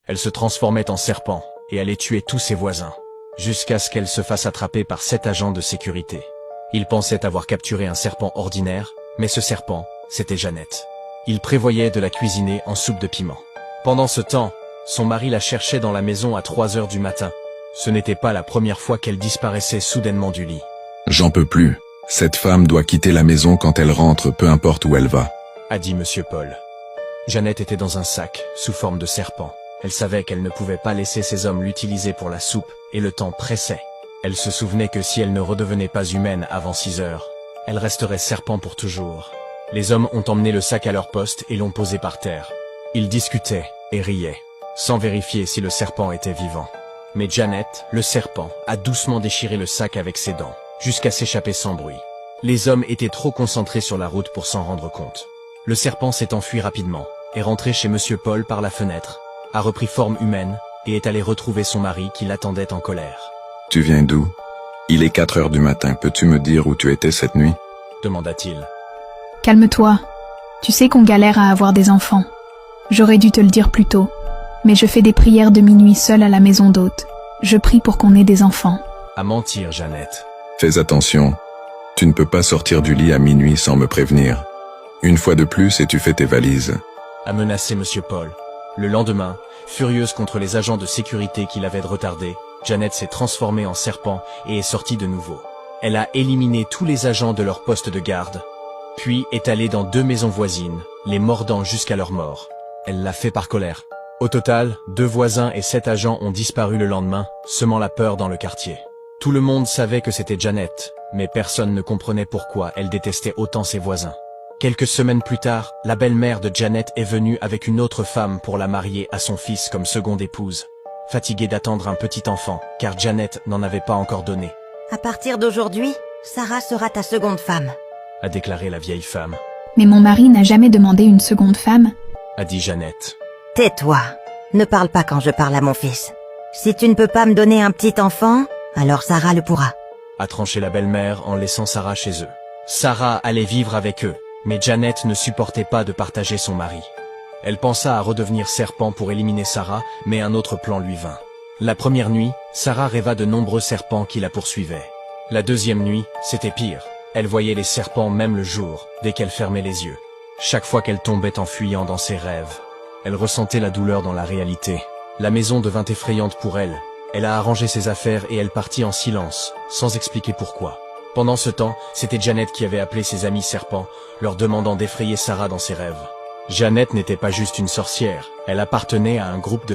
Elle se transformait en serpent et allait tuer tous ses voisins, jusqu'à ce qu'elle se fasse attraper par 7 agents de sécurité. Ils pensaient avoir capturé un serpent ordinaire, mais ce serpent, c'était Jeannette. Ils prévoyaient de la cuisiner en soupe de piment. Pendant ce temps, son mari la cherchait dans la maison à 3 heures du matin. Ce n'était pas la première fois qu'elle disparaissait soudainement du lit. J'en peux plus. Cette femme doit quitter la maison quand elle rentre, peu importe où elle va, A dit Monsieur Paul. Jeannette était dans un sac, sous forme de serpent. Elle savait qu'elle ne pouvait pas laisser ces hommes l'utiliser pour la soupe, et le temps pressait. Elle se souvenait que si elle ne redevenait pas humaine avant 6 heures, elle resterait serpent pour toujours. Les hommes ont emmené le sac à leur poste et l'ont posé par terre. Ils discutaient et riaient, sans vérifier si le serpent était vivant. Mais Jeannette, le serpent, a doucement déchiré le sac avec ses dents, jusqu'à s'échapper sans bruit. Les hommes étaient trop concentrés sur la route pour s'en rendre compte. Le serpent s'est enfui rapidement, est rentré chez Monsieur Paul par la fenêtre, a repris forme humaine, et est allé retrouver son mari qui l'attendait en colère. Tu viens d'où? Il est 4 heures du matin, peux-tu me dire où tu étais cette nuit? Demanda-t-il. Calme-toi. Tu sais qu'on galère à avoir des enfants. J'aurais dû te le dire plus tôt. Mais je fais des prières de minuit seule à la maison d'hôte. Je prie pour qu'on ait des enfants. À mentir, Jeannette. Fais attention. Tu ne peux pas sortir du lit à minuit sans me prévenir. Une fois de plus et tu fais tes valises. A menacé Monsieur Paul. Le lendemain, furieuse contre les agents de sécurité qui l'avaient retardée, Jeannette s'est transformée en serpent et est sortie de nouveau. Elle a éliminé tous les agents de leur poste de garde, puis est allée dans 2 maisons voisines, les mordant jusqu'à leur mort. Elle l'a fait par colère. Au total, 2 voisins et 7 agents ont disparu le lendemain, semant la peur dans le quartier. Tout le monde savait que c'était Jeannette, mais personne ne comprenait pourquoi elle détestait autant ses voisins. Quelques semaines plus tard, la belle-mère de Jeannette est venue avec une autre femme pour la marier à son fils comme seconde épouse. Fatiguée d'attendre un petit enfant, car Jeannette n'en avait pas encore donné. À partir d'aujourd'hui, Sarah sera ta seconde femme, A déclaré la vieille femme. Mais mon mari n'a jamais demandé une seconde femme. A dit Jeannette. Tais-toi. Ne parle pas quand je parle à mon fils. Si tu ne peux pas me donner un petit enfant, alors Sarah le pourra. A tranché la belle-mère en laissant Sarah chez eux. Sarah allait vivre avec eux, mais Jeannette ne supportait pas de partager son mari. Elle pensa à redevenir serpent pour éliminer Sarah, mais un autre plan lui vint. La première nuit, Sarah rêva de nombreux serpents qui la poursuivaient. La deuxième nuit, c'était pire. Elle voyait les serpents même le jour, dès qu'elle fermait les yeux. Chaque fois qu'elle tombait en fuyant dans ses rêves, elle ressentait la douleur dans la réalité. La maison devint effrayante pour elle. Elle a arrangé ses affaires et elle partit en silence, sans expliquer pourquoi. Pendant ce temps, c'était Jeannette qui avait appelé ses amis serpents, leur demandant d'effrayer Sarah dans ses rêves. Jeannette n'était pas juste une sorcière, elle appartenait à un groupe de